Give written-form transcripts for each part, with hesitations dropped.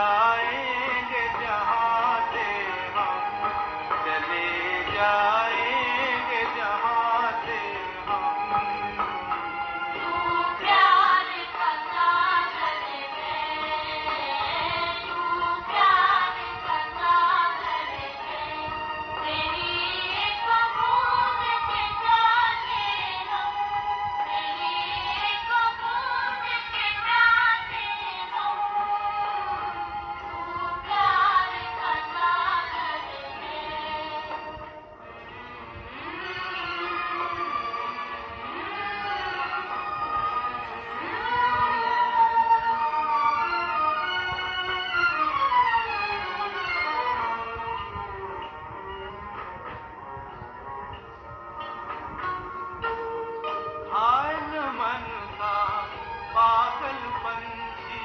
जाएंगे जहाँ से हम, चले जाएंगे जहाँ से हम। तू प्यार का सागर है, तू प्यार का सागर है, तेरी एक बूंद के प्यासे हम, तेरी एक बूंद के प्यासे हम। तू प्यार का सागर है। हाय न मन का पागल पंछी,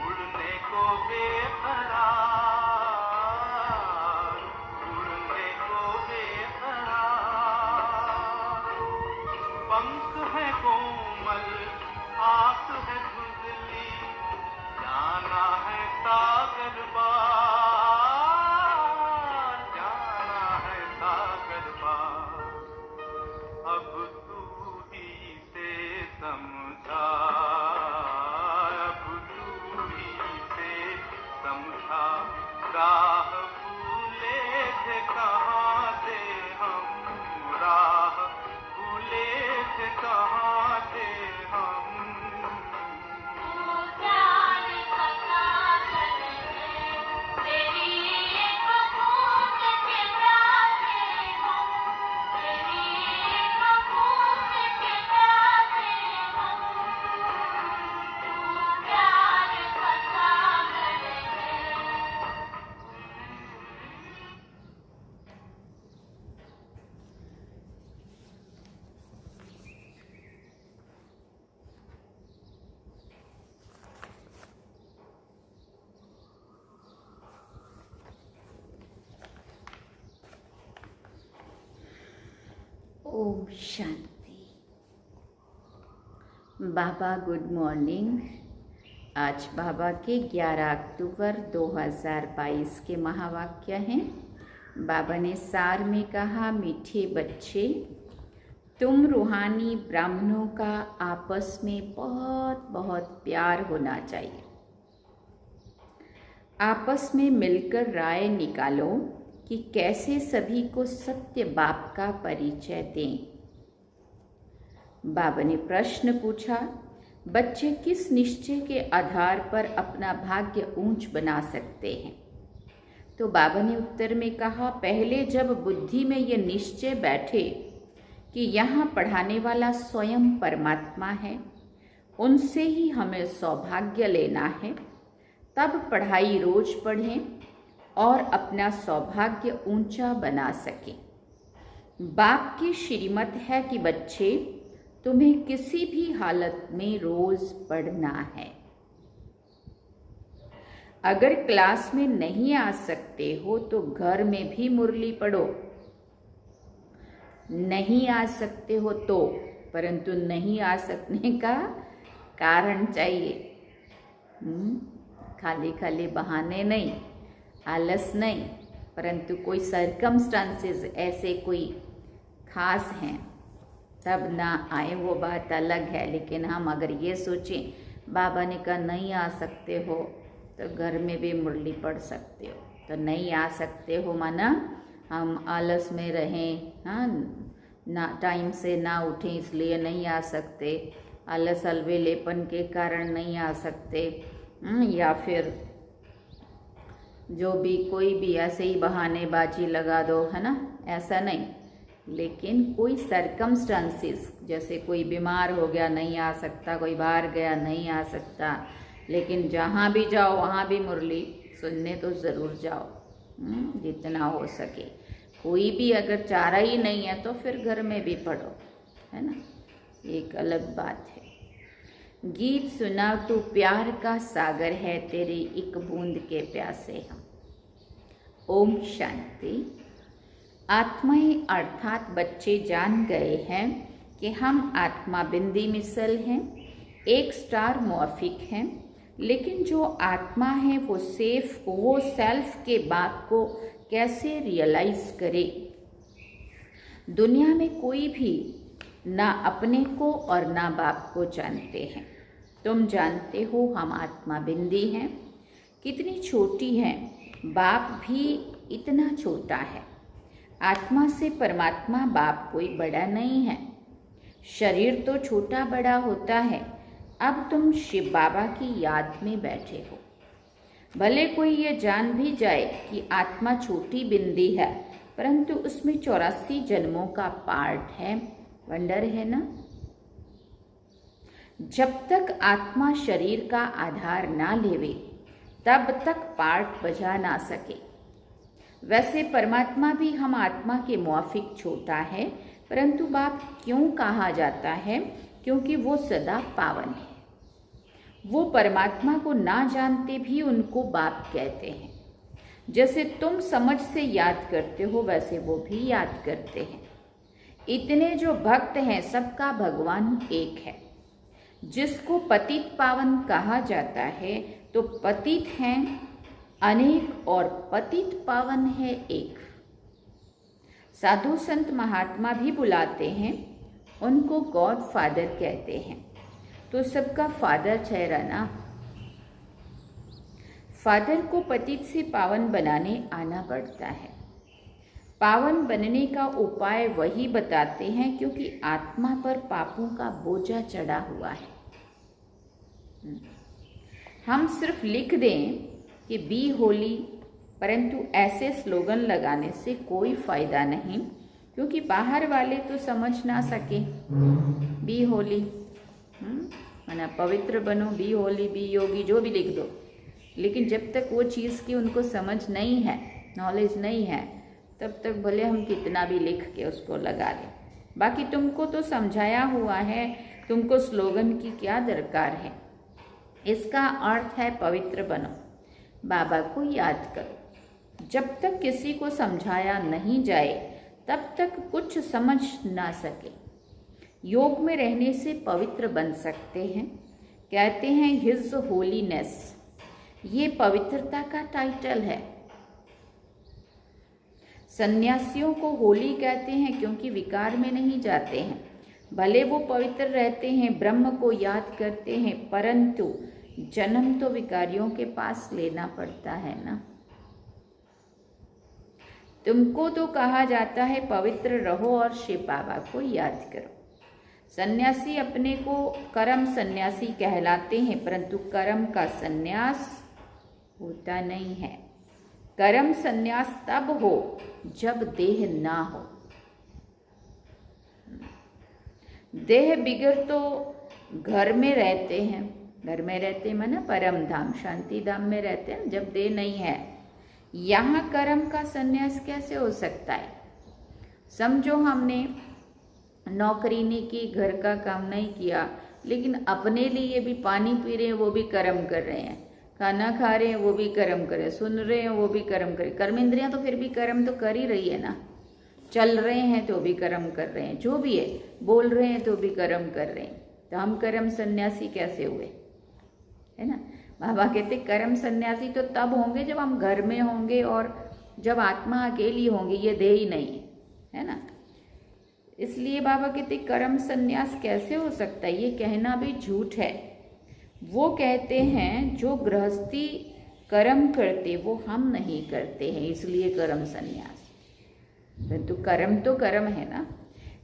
उड़ने को बेकरार, उड़ने को बेकरार। पंख है कोमल, आंख है खुजली, जाना है सागर पार, जाना है सागर पार। अब तू ही से समझा, अब तू ही से समझा, राह भूले थे कहाँ से हम, राह भूले थे कहाँ से हम। तू प्यार का सागर है, तेरी एक बूंद के प्यासे हम, तेरी एक बूंद के प्यासे हम। तू प्यार का सागर है। ओम शांति। बाबा गुड मॉर्निंग। आज बाबा के 11 अक्टूबर 2022 के महावाक्य हैं। बाबा ने सार में कहा, मीठे बच्चे, तुम रूहानी ब्राह्मणों का आपस में बहुत बहुत प्यार होना चाहिए। आपस में मिलकर राय निकालो कि कैसे सभी को सत्य बाप का परिचय दें। बाबा ने प्रश्न पूछा, बच्चे किस निश्चय के आधार पर अपना भाग्य ऊंच बना सकते हैं? तो बाबा ने उत्तर में कहा, पहले जब बुद्धि में यह निश्चय बैठे कि यहाँ पढ़ाने वाला स्वयं परमात्मा है, उनसे ही हमें सौभाग्य लेना है, तब पढ़ाई रोज पढ़ें और अपना सौभाग्य ऊंचा बना सकें। बाप की श्रीमत है कि बच्चे, तुम्हें किसी भी हालत में रोज पढ़ना है। अगर क्लास में नहीं आ सकते हो तो घर में भी मुरली पढ़ो। नहीं आ सकते हो तो, परंतु नहीं आ सकने का कारण चाहिए। खाली खाली बहाने नहीं, आलस नहीं, परंतु कोई सर्कमस्टांसेस ऐसे कोई खास हैं तब ना आए, वो बात अलग है। लेकिन हम अगर ये सोचें, बाबा ने कहा नहीं आ सकते हो, तो घर में भी मुरली पढ़ सकते हो। तो नहीं आ सकते हो माना हम आलस में रहें, हाँ ना, टाइम से ना उठें इसलिए नहीं आ सकते, आलस अलवेलेपन के कारण नहीं आ सकते, या फिर जो भी कोई भी ऐसे ही बहानेबाजी लगा दो, है ना, ऐसा नहीं। लेकिन कोई सर्कमस्टांसेस, जैसे कोई बीमार हो गया नहीं आ सकता, कोई बाहर गया नहीं आ सकता, लेकिन जहाँ भी जाओ वहाँ भी मुरली सुनने तो ज़रूर जाओ, जितना हो सके। कोई भी अगर चारा ही नहीं है तो फिर घर में भी पढ़ो, है ना, एक अलग बात है। गीत सुना तू प्यार का सागर है, तेरी एक बूंद के प्यासे हम। ओम शांति। आत्माएं अर्थात बच्चे जान गए हैं कि हम आत्मा बिंदी मिसल हैं, एक स्टार मौफिक हैं, लेकिन जो आत्मा है वो सेल्फ के बात को कैसे रियलाइज करे। दुनिया में कोई भी ना अपने को और ना बाप को जानते हैं। तुम जानते हो हम आत्मा बिंदी हैं, कितनी छोटी है, बाप भी इतना छोटा है। आत्मा से परमात्मा बाप कोई बड़ा नहीं है। शरीर तो छोटा बड़ा होता है। अब तुम शिव बाबा की याद में बैठे हो। भले कोई ये जान भी जाए कि आत्मा छोटी बिंदी है, परंतु उसमें 84 जन्मों का पार्ट है। वंडर है ना। जब तक आत्मा शरीर का आधार ना लेवे तब तक पार्ट बजा ना सके। वैसे परमात्मा भी हम आत्मा के मुआफिक छोटा है, परंतु बाप क्यों कहा जाता है? क्योंकि वो सदा पावन है। वो परमात्मा को ना जानते भी उनको बाप कहते हैं। जैसे तुम समझ से याद करते हो वैसे वो भी याद करते हैं। इतने जो भक्त हैं सबका भगवान एक है। जिसको पतित पावन कहा जाता है तो पतित हैं अनेक और पतित पावन है एक। साधु संत महात्मा भी बुलाते हैं, उनको गॉड फादर कहते हैं। तो सबका फादर ठहरा ना। फादर को पतित से पावन बनाने आना पड़ता है। पावन बनने का उपाय वही बताते हैं, क्योंकि आत्मा पर पापों का बोझा चढ़ा हुआ है। हम सिर्फ लिख दें कि बी होली, परंतु ऐसे स्लोगन लगाने से कोई फायदा नहीं, क्योंकि बाहर वाले तो समझ ना सके। बी होली माना पवित्र बनो, बी होली, बी योगी, जो भी लिख दो, लेकिन जब तक वो चीज़ की उनको समझ नहीं है, नॉलेज नहीं है, तब तक भले हम कितना भी लिख के उसको लगा लें। बाकी तुमको तो समझाया हुआ है, तुमको स्लोगन की क्या दरकार है। इसका अर्थ है पवित्र बनो, बाबा को याद करो। जब तक किसी को समझाया नहीं जाए तब तक कुछ समझ ना सके। योग में रहने से पवित्र बन सकते हैं। कहते हैं हिज होलीनेस, ये पवित्रता का टाइटल है। सन्यासियों को होली कहते हैं क्योंकि विकार में नहीं जाते हैं। भले वो पवित्र रहते हैं, ब्रह्म को याद करते हैं, परंतु जन्म तो विकारियों के पास लेना पड़ता है ना। तुमको तो कहा जाता है पवित्र रहो और शिव बाबा को याद करो। सन्यासी अपने को कर्म सन्यासी कहलाते हैं, परंतु कर्म का सन्यास होता नहीं है। कर्म सन्यास तब हो जब देह ना हो। देह बिगड़ तो घर में रहते हैं, घर में रहते माना परम धाम शांति धाम में रहते हैं, जब देह नहीं है। यहाँ कर्म का सन्यास कैसे हो सकता है? समझो हमने नौकरी नहीं की, घर का काम नहीं किया, लेकिन अपने लिए भी पानी पी रहे हैं वो भी कर्म कर रहे हैं, खाना खा रहे हैं वो भी कर्म कर रहे हैं, सुन रहे हैं वो भी कर्म कर रहे हैं। कर्म इंद्रियां तो फिर भी कर्म तो कर ही रही है ना। चल रहे हैं तो भी कर्म कर रहे हैं, जो भी है, बोल रहे हैं तो भी कर्म कर रहे हैं। तो हम कर्म सन्यासी कैसे हुए? है ना। बाबा कहते कर्म सन्यासी तो तब होंगे जब हम घर में होंगे और जब आत्मा अकेली होंगी, ये देह ही नहीं है ना। इसलिए बाबा कहते कर्म सन्यास कैसे हो सकता है? ये कहना भी झूठ है। वो कहते हैं जो गृहस्थी कर्म करते वो हम नहीं करते हैं, इसलिए कर्म सन्यास। परंतु कर्म तो कर्म है ना।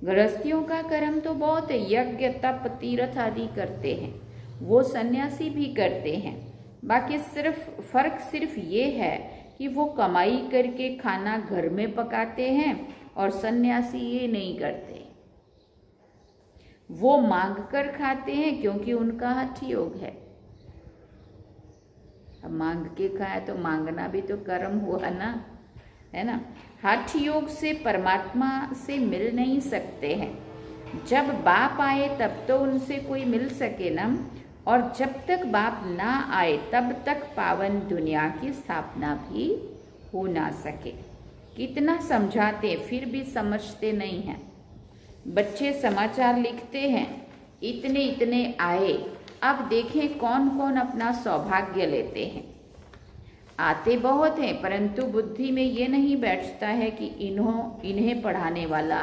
गृहस्थियों का कर्म तो बहुत है, यज्ञ तप तीर्थ आदि करते हैं, वो सन्यासी भी करते हैं। बाकी फर्क सिर्फ ये है कि वो कमाई करके खाना घर में पकाते हैं और सन्यासी ये नहीं करते। वो मांग कर खाते हैं क्योंकि उनका हठ योग है। अब मांग के खाया तो मांगना भी तो कर्म हुआ ना, है ना। हठ योग से परमात्मा से मिल नहीं सकते हैं। जब बाप आए तब तो उनसे कोई मिल सके ना, और जब तक बाप ना आए तब तक पावन दुनिया की स्थापना भी हो ना सके। कितना समझाते फिर भी समझते नहीं हैं। बच्चे समाचार लिखते हैं, इतने इतने आए, अब देखें कौन कौन अपना सौभाग्य लेते हैं। आते बहुत हैं, परंतु बुद्धि में ये नहीं बैठता है कि इन्हें पढ़ाने वाला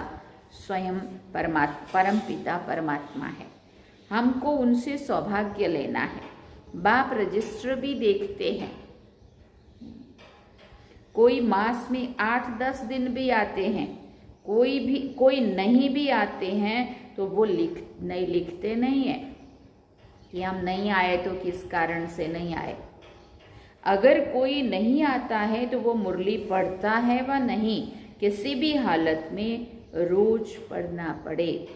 स्वयं परम पिता परमात्मा है। हमको उनसे सौभाग्य लेना है। बाप रजिस्टर भी देखते हैं। कोई मास में 8-10 दिन भी आते हैं, कोई नहीं भी आते हैं तो वो लिखते नहीं है कि हम नहीं आए तो किस कारण से नहीं आए। अगर कोई नहीं आता है तो वो मुरली पढ़ता है व नहीं, किसी भी हालत में रोज पढ़ना पड़े।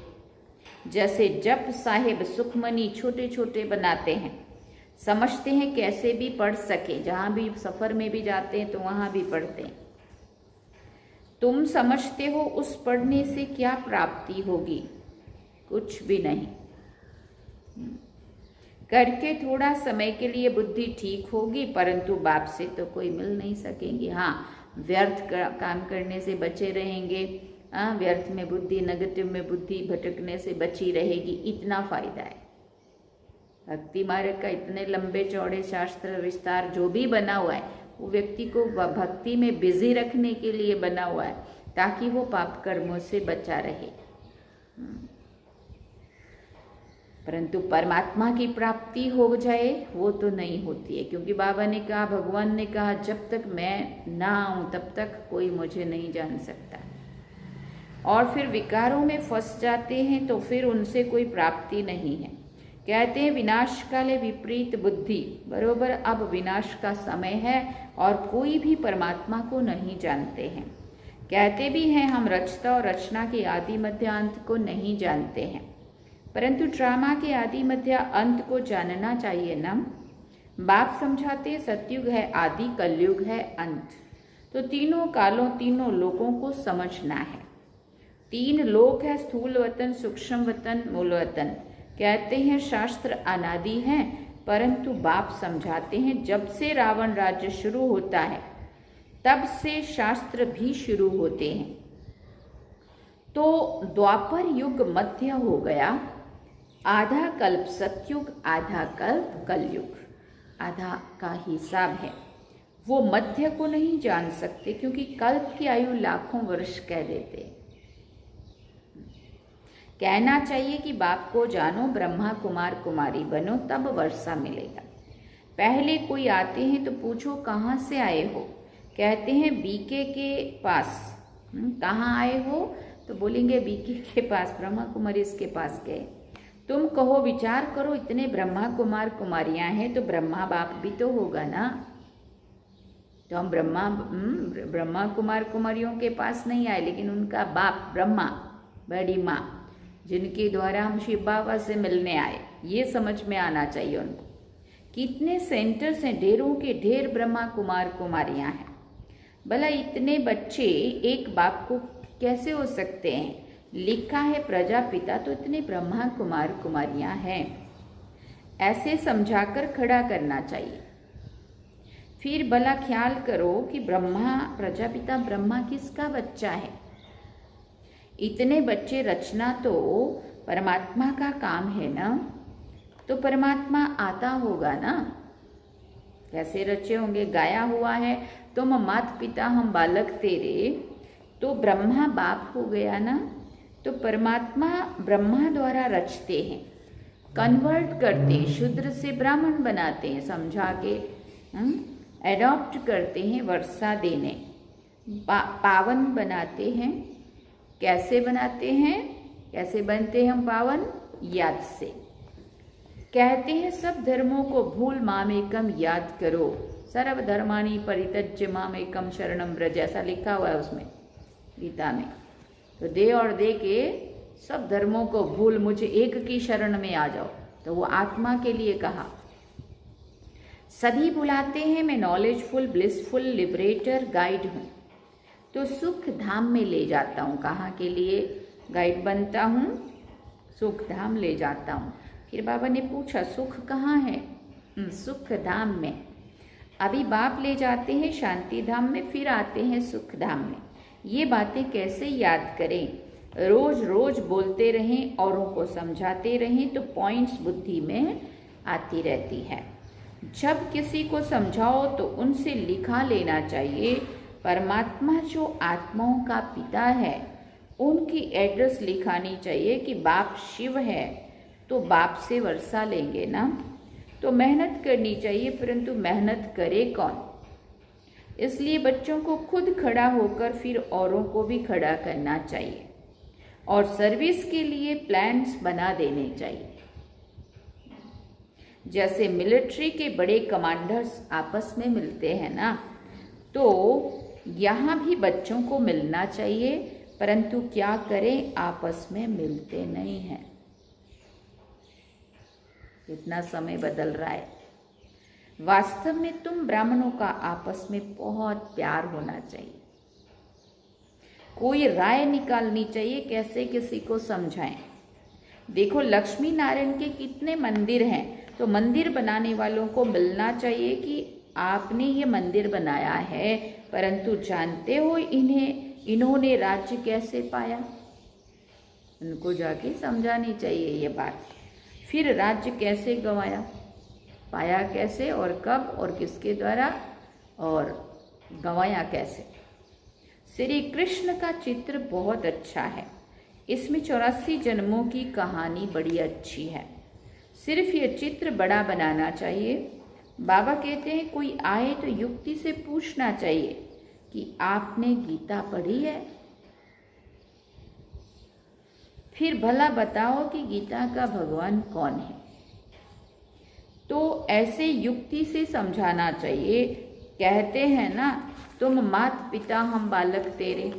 जैसे जप साहिब सुखमनी छोटे छोटे बनाते हैं, समझते हैं कैसे भी पढ़ सके, जहाँ भी सफ़र में भी जाते हैं तो वहाँ भी पढ़ते हैं। तुम समझते हो उस पढ़ने से क्या प्राप्ति होगी? कुछ भी नहीं। करके थोड़ा समय के लिए बुद्धि ठीक होगी, परंतु बाप से तो कोई मिल नहीं सकेंगे। हाँ, व्यर्थ काम करने से बचे रहेंगे। व्यर्थ में बुद्धि, नेगेटिव में बुद्धि भटकने से बची रहेगी, इतना फायदा है। भक्ति मार्ग का इतने लंबे चौड़े शास्त्र विस्तार जो भी बना हुआ है, वो व्यक्ति को भक्ति में बिजी रखने के लिए बना हुआ है, ताकि वो पाप कर्मों से बचा रहे। परंतु परमात्मा की प्राप्ति हो जाए वो तो नहीं होती है, क्योंकि बाबा ने कहा, भगवान ने कहा, जब तक मैं ना आऊँ तब तक कोई मुझे नहीं जान सकता। और फिर विकारों में फंस जाते हैं तो फिर उनसे कोई प्राप्ति नहीं है। कहते हैं विनाश काले विपरीत बुद्धि, बरोबर अब विनाश का समय है और कोई भी परमात्मा को नहीं जानते हैं। कहते भी हैं हम रचता और रचना के आदि मध्य अंत को नहीं जानते हैं, परंतु ड्रामा के आदि मध्य अंत को जानना चाहिए ना। बाप समझाते सतयुग है आदि, कलयुग है अंत। तो तीनों कालों, तीनों लोकों को समझना है। 3 लोक है, स्थूल वतन, सूक्ष्म वतन, मूल वतन। कहते हैं शास्त्र अनादि हैं, परंतु बाप समझाते हैं जब से रावण राज्य शुरू होता है तब से शास्त्र भी शुरू होते हैं। तो द्वापर युग मध्य हो गया, आधा कल्प सतयुग, आधा कल्प कलयुग, आधा का हिसाब है। वो मध्य को नहीं जान सकते, क्योंकि कल्प की आयु लाखों वर्ष कह देते। कहना चाहिए कि बाप को जानो, ब्रह्मा कुमार कुमारी बनो, तब वर्षा मिलेगा। पहले कोई आते हैं तो पूछो कहाँ से आए हो, कहते हैं बीके के पास। कहाँ आए हो तो बोलेंगे बीके के पास, ब्रह्मा कुमारी इसके पास गए। तुम कहो विचार करो, इतने ब्रह्मा कुमार कुमारियां हैं तो ब्रह्मा बाप भी तो होगा ना। तो हम ब्रह्मा कुमार कुमारियों के पास नहीं आए, लेकिन उनका बाप ब्रह्मा, बड़ी माँ, जिनके द्वारा हम शिव बाबा से मिलने आए, ये समझ में आना चाहिए उनको। कितने सेंटर्स हैं, ढेरों के ढेर ब्रह्मा कुमार कुमारियां हैं। भला इतने बच्चे एक बाप को कैसे हो सकते हैं? लिखा है प्रजापिता, तो इतने ब्रह्मा कुमार कुमारियां हैं। ऐसे समझाकर खड़ा करना चाहिए। फिर भला ख्याल करो कि ब्रह्मा, प्रजापिता ब्रह्मा किसका बच्चा है? इतने बच्चे रचना तो परमात्मा का काम है ना, तो परमात्मा आता होगा ना। कैसे रचे होंगे? गाया हुआ है, तुम मात पिता हम बालक तेरे, तो ब्रह्मा बाप हो गया ना। तो परमात्मा ब्रह्मा द्वारा रचते हैं, कन्वर्ट करते हैं, शूद्र से ब्राह्मण बनाते हैं, समझा के एडॉप्ट करते हैं, वर्षा देने, पावन बनाते हैं। कैसे बनाते हैं? कैसे बनते हैं हम पावन? याद से। कहते हैं सब धर्मों को भूल मामेकम याद करो, सर्व धर्मानि परित्यज्य मामेकम शरणम व्रज, ऐसा लिखा हुआ है उसमें गीता में। तो दे और दे के सब धर्मों को भूल मुझे एक की शरण में आ जाओ। तो वो आत्मा के लिए कहा। सभी बुलाते हैं मैं नॉलेजफुल, ब्लिसफुल, लिबरेटर, गाइड हूँ, तो सुख धाम में ले जाता हूँ। कहाँ के लिए गाइड बनता हूँ? सुख धाम ले जाता हूँ। फिर बाबा ने पूछा सुख कहाँ है? सुख धाम में। अभी बाप ले जाते हैं शांति धाम में, फिर आते हैं सुख धाम में। ये बातें कैसे याद करें? रोज रोज बोलते रहें, औरों को समझाते रहें, तो पॉइंट्स बुद्धि में आती रहती है। जब किसी को समझाओ तो उनसे लिखा लेना चाहिए। परमात्मा जो आत्माओं का पिता है उनकी एड्रेस लिखानी चाहिए कि बाप शिव है तो बाप से वर्षा लेंगे ना। तो मेहनत करनी चाहिए, परंतु मेहनत करे कौन? इसलिए बच्चों को खुद खड़ा होकर फिर औरों को भी खड़ा करना चाहिए और सर्विस के लिए प्लान्स बना देने चाहिए। जैसे मिलिट्री के बड़े कमांडर्स आपस में मिलते हैं ना, तो यहाँ भी बच्चों को मिलना चाहिए, परंतु क्या करें, आपस में मिलते नहीं हैं। कितना समय बदल रहा है। वास्तव में तुम ब्राह्मणों का आपस में बहुत प्यार होना चाहिए। कोई राय निकालनी चाहिए कैसे किसी को समझाएं। देखो लक्ष्मी नारायण के कितने मंदिर हैं, तो मंदिर बनाने वालों को मिलना चाहिए कि आपने ये मंदिर बनाया है, परंतु जानते हो इन्होंने राज्य कैसे पाया? उनको जाके समझानी चाहिए ये बात। फिर राज्य कैसे गंवाया, पाया कैसे और कब और किसके द्वारा और गंवाया कैसे। श्री कृष्ण का चित्र बहुत अच्छा है। इसमें 84 जन्मों की कहानी बड़ी अच्छी है। सिर्फ ये चित्र बड़ा बनाना चाहिए। बाबा कहते हैं कोई आए तो युक्ति से पूछना चाहिए कि आपने गीता पढ़ी है? फिर भला बताओ कि गीता का भगवान कौन है। तो ऐसे युक्ति से समझाना चाहिए। कहते हैं ना, तुम मात पिता हम बालक तेरे।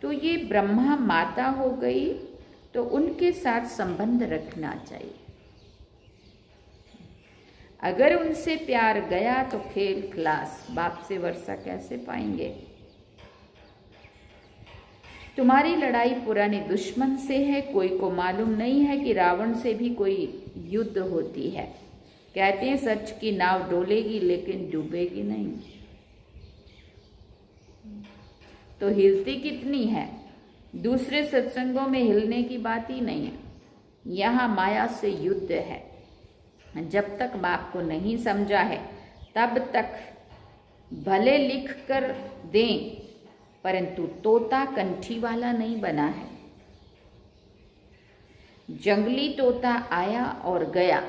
तो ये ब्रह्मा माता हो गई, तो उनके साथ संबंध रखना चाहिए। अगर उनसे प्यार गया तो खेल खलास, बाप से वर्षा कैसे पाएंगे। तुम्हारी लड़ाई पुराने दुश्मन से है। कोई को मालूम नहीं है कि रावण से भी कोई युद्ध होती है। कहते हैं सच की नाव डोलेगी लेकिन डूबेगी नहीं। तो हिलती कितनी है। दूसरे सत्संगों में हिलने की बात ही नहीं है। यहाँ माया से युद्ध है। जब तक बाप को नहीं समझा है तब तक भले लिख कर दें, परंतु तोता कंठी वाला नहीं बना है। जंगली तोता आया और गया।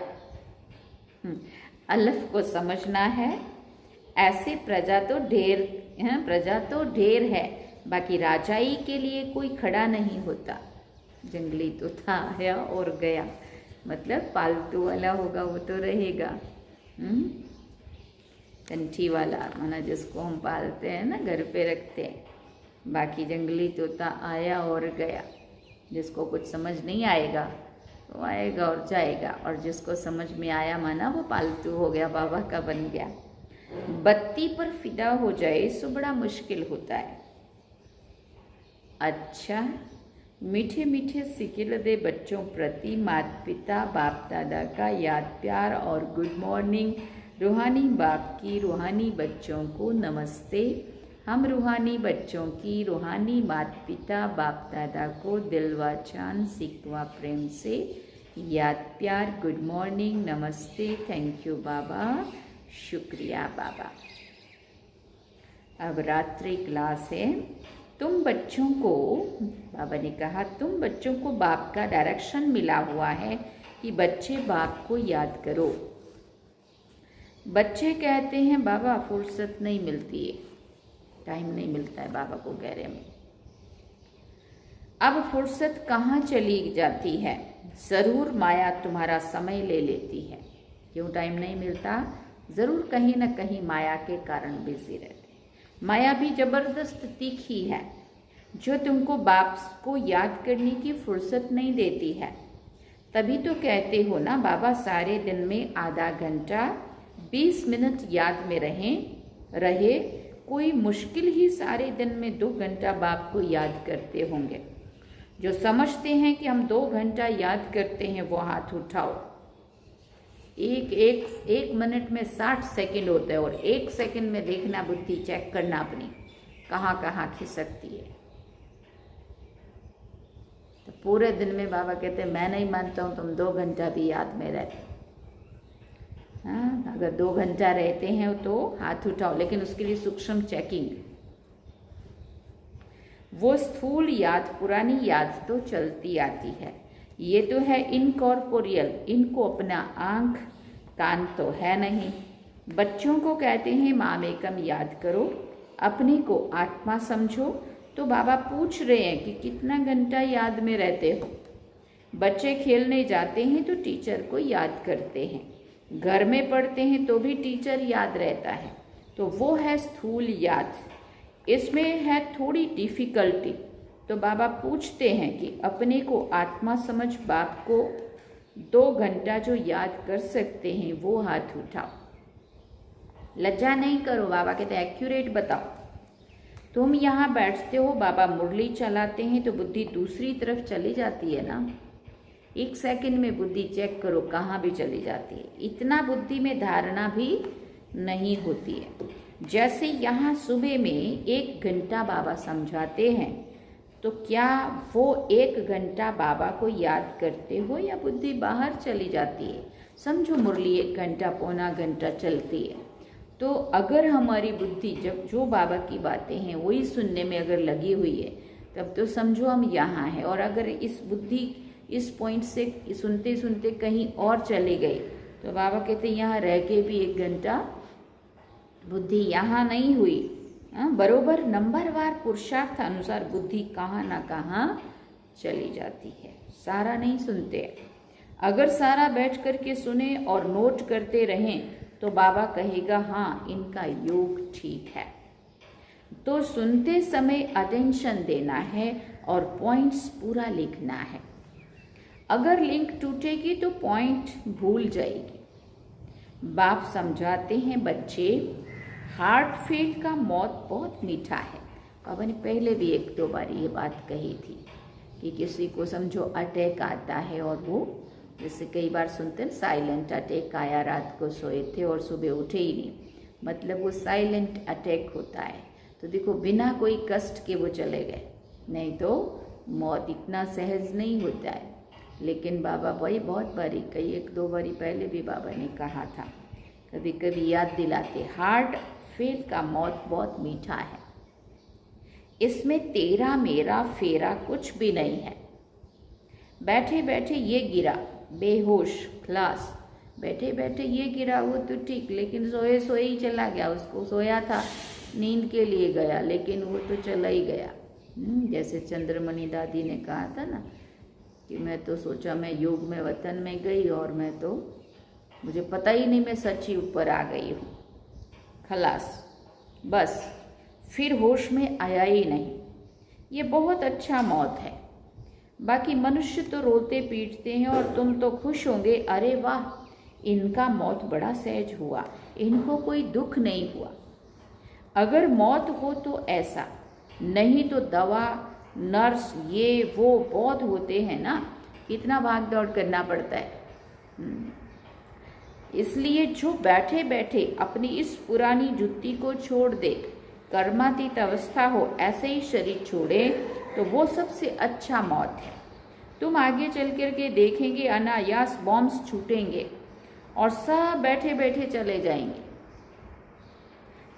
अलफ को समझना है। ऐसे प्रजा तो ढेर है, बाकी राजाई के लिए कोई खड़ा नहीं होता। जंगली तोता आया और गया, मतलब पालतू वाला होगा वो तो रहेगा। कंठी वाला माना जिसको हम पालते हैं ना, घर पे रखते हैं। बाकी जंगली तोता आया और गया। जिसको कुछ समझ नहीं आएगा तो आएगा और जाएगा, और जिसको समझ में आया माना वो पालतू हो गया, बाबा का बन गया। बत्ती पर फिदा हो जाए सो बड़ा मुश्किल होता है। अच्छा, मीठे मीठे सिकिल दे बच्चों प्रति माता पिता बाप दादा का याद प्यार और गुड मॉर्निंग। रूहानी बाप की रूहानी बच्चों को नमस्ते। हम रूहानी बच्चों की रूहानी माता पिता बाप दादा को दिल व जान सिकवा प्रेम से याद प्यार, गुड मॉर्निंग, नमस्ते, थैंक यू बाबा, शुक्रिया बाबा। अब रात्रि क्लास है। तुम बच्चों को, बाबा ने कहा तुम बच्चों को बाप का डायरेक्शन मिला हुआ है कि बच्चे बाप को याद करो। बच्चे कहते हैं बाबा फुर्सत नहीं मिलती है, टाइम नहीं मिलता है बाबा को गहरे में। अब फुर्सत कहाँ चली जाती है। ज़रूर माया तुम्हारा समय ले लेती है। क्यों टाइम नहीं मिलता? ज़रूर कहीं ना कहीं माया के कारण बिजी रहते। माया भी ज़बरदस्त तीखी है, जो तुमको बाप को याद करने की फुर्सत नहीं देती है। तभी तो कहते हो ना बाबा सारे दिन में आधा घंटा 20 मिनट याद में रहे। कोई मुश्किल ही सारे दिन में 2 घंटा बाप को याद करते होंगे। जो समझते हैं कि हम 2 घंटा याद करते हैं वो हाथ उठाओ। एक मिनट में 60 सेकंड होता है, और 1 सेकंड में देखना, बुद्धि चेक करना अपनी कहाँ कहाँ खिसकती है। तो पूरे दिन में बाबा कहते हैं मैं नहीं मानता हूँ तुम 2 घंटा भी याद में रहते। हाँ, अगर 2 घंटा रहते हैं तो हाथ उठाओ, लेकिन उसके लिए सूक्ष्म चेकिंग। वो स्थूल याद, पुरानी याद तो चलती आती है, ये तो है इनकॉर्पोरियल, इनको अपना आंख कान तो है नहीं। बच्चों को कहते हैं माम एकम याद करो, अपने को आत्मा समझो। तो बाबा पूछ रहे हैं कि कितना घंटा याद में रहते हो। बच्चे खेलने जाते हैं तो टीचर को याद करते हैं, घर में पढ़ते हैं तो भी टीचर याद रहता है, तो वो है स्थूल याद। इसमें है थोड़ी डिफिकल्टी, तो बाबा पूछते हैं कि अपने को आत्मा समझ बाप को 2 घंटा जो याद कर सकते हैं वो हाथ उठाओ। लज्जा नहीं करो, बाबा कहते हैं एक्यूरेट बताओ। तुम यहाँ बैठते हो, बाबा मुरली चलाते हैं तो बुद्धि दूसरी तरफ चली जाती है ना। 1 सेकंड में बुद्धि चेक करो कहाँ भी चली जाती है, इतना बुद्धि में धारणा भी नहीं होती है। जैसे यहाँ सुबह में 1 घंटा बाबा समझाते हैं, तो क्या वो 1 घंटा बाबा को याद करते हो या बुद्धि बाहर चली जाती है? समझो मुरली 1 घंटा पौना घंटा चलती है, तो अगर हमारी बुद्धि जब जो बाबा की बातें हैं वही सुनने में अगर लगी हुई है, तब तो समझो हम यहाँ हैं। और अगर इस बुद्धि इस पॉइंट से सुनते सुनते कहीं और चले गए, तो बाबा कहते हैं यहाँ रह के भी 1 घंटा बुद्धि यहाँ नहीं हुई। बरोबर नंबरवार पुरुषार्थ अनुसार बुद्धि कहाँ ना कहाँ चली जाती है, सारा नहीं सुनते। अगर सारा बैठ करके सुने और नोट करते रहें तो बाबा कहेगा हाँ इनका योग ठीक है। तो सुनते समय अटेंशन देना है और पॉइंट्स पूरा लिखना है। अगर लिंक टूटेगी तो पॉइंट भूल जाएगी। बाप समझाते हैं बच्चे, हार्ट फेल का मौत बहुत मीठा है। बाबा ने पहले भी 1-2 बार ये बात कही थी कि किसी को समझो अटैक आता है और वो जैसे कई बार सुनते हैं साइलेंट अटैक आया, रात को सोए थे और सुबह उठे ही नहीं, मतलब वो साइलेंट अटैक होता है। तो देखो बिना कोई कष्ट के वो चले गए, नहीं तो मौत इतना सहज नहीं होता है। लेकिन बाबा भाई बहुत बारी कई 1-2 बारी पहले भी बाबा ने कहा था, कभी कभी याद दिलाते, हार्ट फेल का मौत बहुत मीठा है, इसमें तेरा मेरा फेरा कुछ भी नहीं है। बैठे बैठे ये गिरा, बेहोश खलास, बैठे बैठे ये गिरा वो तो ठीक, लेकिन सोए सोए ही चला गया। उसको सोया था, नींद के लिए गया, लेकिन वो तो चला ही गया। जैसे चंद्रमणि दादी ने कहा था ना कि मैं तो सोचा मैं योग में वतन में गई और मैं तो मुझे पता ही नहीं मैं सच ही ऊपर आ गई हूँ, खलास, बस फिर होश में आया ही नहीं। ये बहुत अच्छा मौत है। बाकी मनुष्य तो रोते पीटते हैं और तुम तो खुश होंगे, अरे वाह इनका मौत बड़ा सहज हुआ, इनको कोई दुख नहीं हुआ। अगर मौत हो तो ऐसा, नहीं तो दवा नर्स ये वो बहुत होते हैं ना, कितना भाग दौड़ करना पड़ता है। इसलिए जो बैठे बैठे अपनी इस पुरानी जुत्ती को छोड़ दे, कर्मातीत अवस्था हो, ऐसे ही शरीर छोड़े, तो वो सबसे अच्छा मौत है। तुम आगे चल कर के देखेंगे अनायास बॉम्ब्स छूटेंगे और सब बैठे बैठे चले जाएंगे।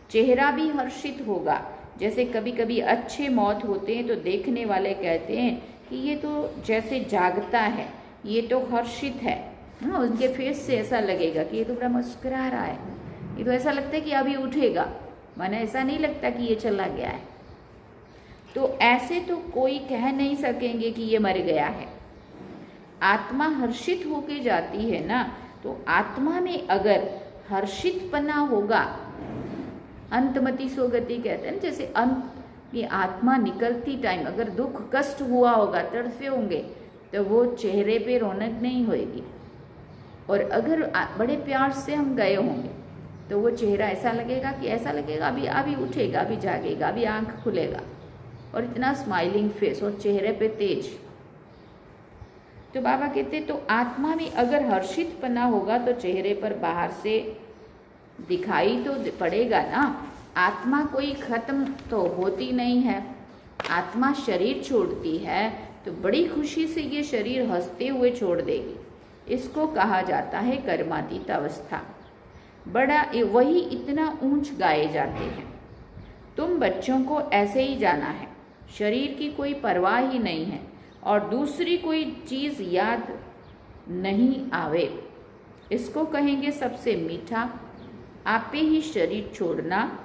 चेहरा भी हर्षित होगा। जैसे कभी कभी अच्छे मौत होते हैं तो देखने वाले कहते हैं कि ये तो जैसे जागता है, ये तो हर्षित है। उनके फेस से ऐसा लगेगा कि ये तो बड़ा मुस्कुरा रहा है, ये तो ऐसा लगता है कि अभी उठेगा, माने ऐसा नहीं लगता कि ये चला गया है। तो ऐसे तो कोई कह नहीं सकेंगे कि ये मर गया है। आत्मा हर्षित होके जाती है ना, तो आत्मा में अगर हर्षितपना होगा, अंतमति सोगति कहते हैं, जैसे अंत में आत्मा निकलती टाइम अगर दुख कष्ट हुआ होगा, तड़फे होंगे, तो वो चेहरे पे रौनक नहीं होएगी। और अगर बड़े प्यार से हम गए होंगे तो वो चेहरा ऐसा लगेगा कि ऐसा लगेगा अभी अभी उठेगा, अभी जागेगा, अभी आंख खुलेगा, और इतना स्माइलिंग फेस और चेहरे पे तेज। तो बाबा कहते तो आत्मा में अगर हर्षितपना होगा तो चेहरे पर बाहर से दिखाई तो पड़ेगा ना। आत्मा कोई खत्म तो होती नहीं है, आत्मा शरीर छोड़ती है तो बड़ी खुशी से ये शरीर हंसते हुए छोड़ देगी। इसको कहा जाता है कर्मातीत अवस्था। बड़ा वही इतना ऊंच गाए जाते हैं। तुम बच्चों को ऐसे ही जाना है, शरीर की कोई परवाह ही नहीं है और दूसरी कोई चीज़ याद नहीं आवे, इसको कहेंगे सबसे मीठा। आपे ही शरीर छोड़ना,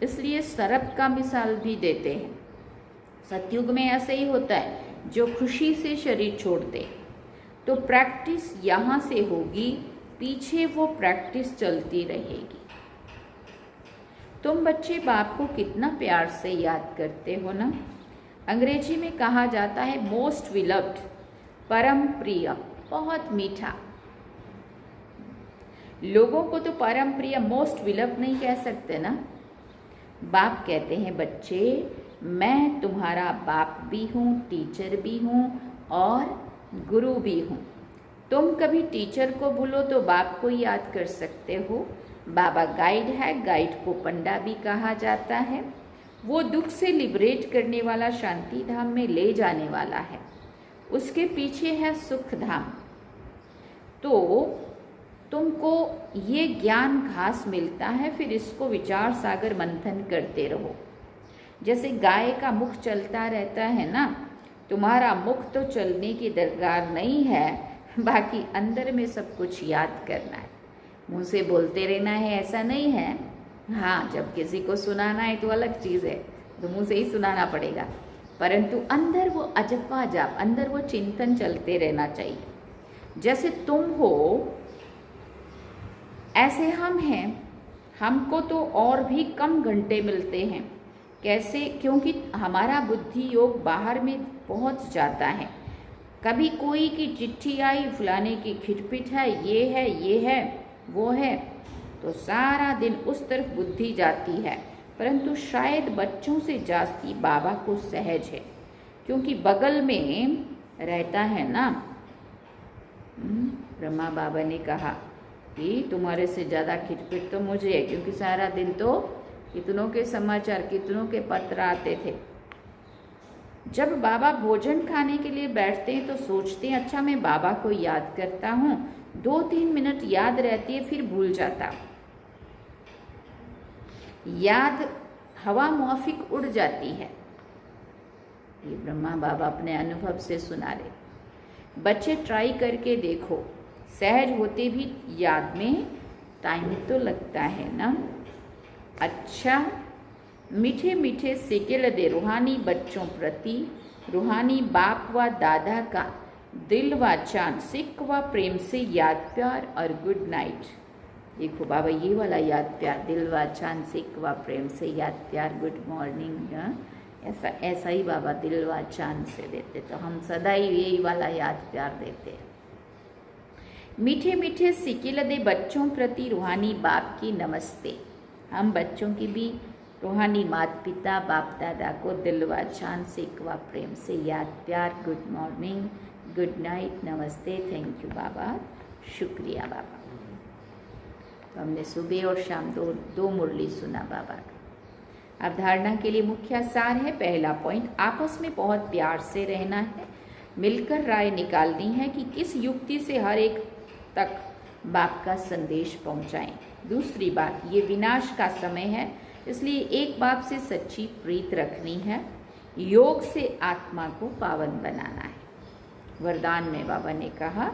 इसलिए सरप का मिसाल भी देते हैं। सतयुग में ऐसे ही होता है, जो खुशी से शरीर छोड़ते, तो प्रैक्टिस यहाँ से होगी, पीछे वो प्रैक्टिस चलती रहेगी। तुम बच्चे बाप को कितना प्यार से याद करते हो ना। अंग्रेजी में कहा जाता है मोस्ट विलव्ड, परम प्रिय, बहुत मीठा। लोगों को तो परम प्रिय मोस्ट विलव्ड नहीं कह सकते ना। बाप कहते हैं बच्चे, मैं तुम्हारा बाप भी हूँ, टीचर भी हूँ और गुरु भी हूँ। तुम कभी टीचर को भूलो तो बाप को याद कर सकते हो। बाबा गाइड है, गाइड को पंडा भी कहा जाता है। वो दुख से लिबरेट करने वाला, शांति धाम में ले जाने वाला है। उसके पीछे है सुख धाम। तो तुमको ये ज्ञान घास मिलता है, फिर इसको विचार सागर मंथन करते रहो। जैसे गाय का मुख चलता रहता है ना, तुम्हारा मुख तो चलने की दरकार नहीं है, बाकी अंदर में सब कुछ याद करना है। मुंह से बोलते रहना है ऐसा नहीं है। हाँ, जब किसी को सुनाना है तो अलग चीज़ है, तो मुंह से ही सुनाना पड़ेगा, परंतु अंदर वो अजपा जाप, अंदर वो चिंतन चलते रहना चाहिए। जैसे तुम हो ऐसे हम हैं, हमको तो और भी कम घंटे मिलते हैं। कैसे? क्योंकि हमारा बुद्धि योग बाहर में पहुंच जाता है। कभी कोई की चिट्ठी आई, फलाने की खिटपिट है, ये है, वो है, तो सारा दिन उस तरफ बुद्धि जाती है। परंतु शायद बच्चों से जास्ती बाबा को सहज है, क्योंकि बगल में रहता है ना। ब्रह्मा बाबा ने कहा कि तुम्हारे से ज़्यादा खिटपिट तो मुझे है, क्योंकि सारा दिन तो कितनों के समाचार, कितनों के पत्र आते थे। जब बाबा भोजन खाने के लिए बैठते हैं तो सोचते हैं अच्छा मैं बाबा को याद करता हूँ, 2-3 मिनट याद रहती है, फिर भूल जाता। याद हवा मुआफिक उड़ जाती है। ये ब्रह्मा बाबा अपने अनुभव से सुना रहे। बच्चे ट्राई करके देखो, सहज होते भी याद में टाइम तो लगता है ना। अच्छा, मीठे मीठे सिकिल दे रूहानी बच्चों प्रति, रूहानी बाप व दादा का दिल व चांद, सिक व प्रेम से याद प्यार और गुड नाइट। देखो बाबा, ये वाला याद प्यार, दिल व चांद, सिक व प्रेम से याद प्यार, गुड मॉर्निंग, ऐसा ही बाबा दिल व चांद से देते। तो हम सदा ही यही वाला याद प्यार देते हैं। मीठे मीठे सिकिल दे बच्चों प्रति रूहानी बाप की नमस्ते। हम बच्चों की भी रूहानी माता पिता बाप दादा को दिल व चांद, सिक व प्रेम से याद प्यार, गुड मॉर्निंग, गुड नाइट, नमस्ते, थैंक यू बाबा, शुक्रिया बाबा। तो हमने सुबह और शाम दो मुरली सुना बाबा का। अब धारणा के लिए मुख्य सार है। पहला पॉइंट, आपस में बहुत प्यार से रहना है, मिलकर राय निकालनी है कि किस युक्ति से हर एक तक बाप का संदेश पहुंचाएं। दूसरी बात, ये विनाश का समय है, इसलिए एक बाप से सच्ची प्रीत रखनी है। योग से आत्मा को पावन बनाना है। वरदान में बाबा ने कहा,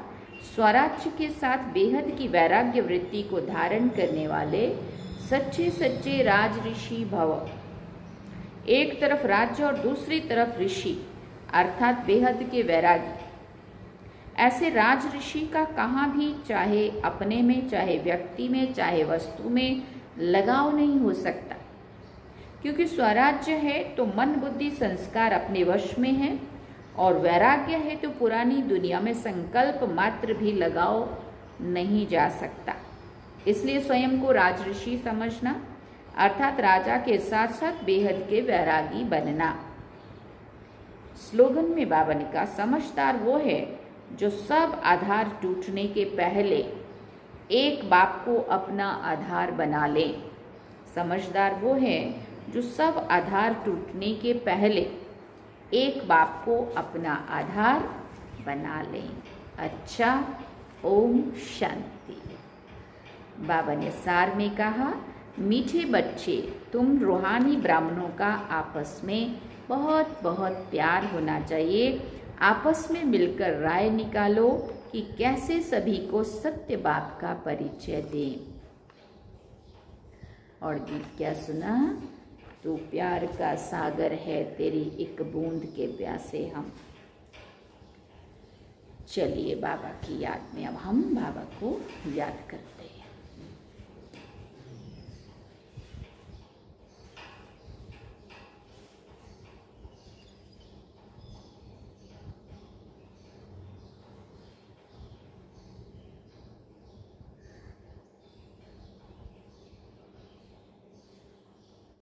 स्वराज्य के साथ बेहद की वैराग्य वृत्ति को धारण करने वाले सच्चे सच्चे राज ऋषि भव। एक तरफ राज्य और दूसरी तरफ ऋषि, अर्थात बेहद के वैरागी। ऐसे राज ऋषि का कहाँ भी, चाहे अपने में, चाहे व्यक्ति में, चाहे वस्तु में लगाव नहीं हो सकता, क्योंकि स्वराज्य है तो मन बुद्धि संस्कार अपने वश में है, और वैराग्य है तो पुरानी दुनिया में संकल्प मात्र भी लगाव नहीं जा सकता। इसलिए स्वयं को राज ऋषि समझना, अर्थात राजा के साथ साथ बेहद के वैरागी बनना। स्लोगन में बाबा ने कहा, समझदार वो है जो सब आधार टूटने के पहले एक बाप को अपना आधार बना ले। समझदार वो है जो सब आधार टूटने के पहले एक बाप को अपना आधार बना ले। अच्छा, ओम शांति। बाबा ने सार में कहा, मीठे बच्चे, तुम रूहानी ब्राह्मणों का आपस में बहुत बहुत प्यार होना चाहिए। आपस में मिलकर राय निकालो कि कैसे सभी को सत्य बात का परिचय दें। और गीत क्या सुना? तू प्यार का सागर है, तेरी एक बूंद के प्यासे हम। चलिए बाबा की याद में अब हम बाबा को याद करते हैं।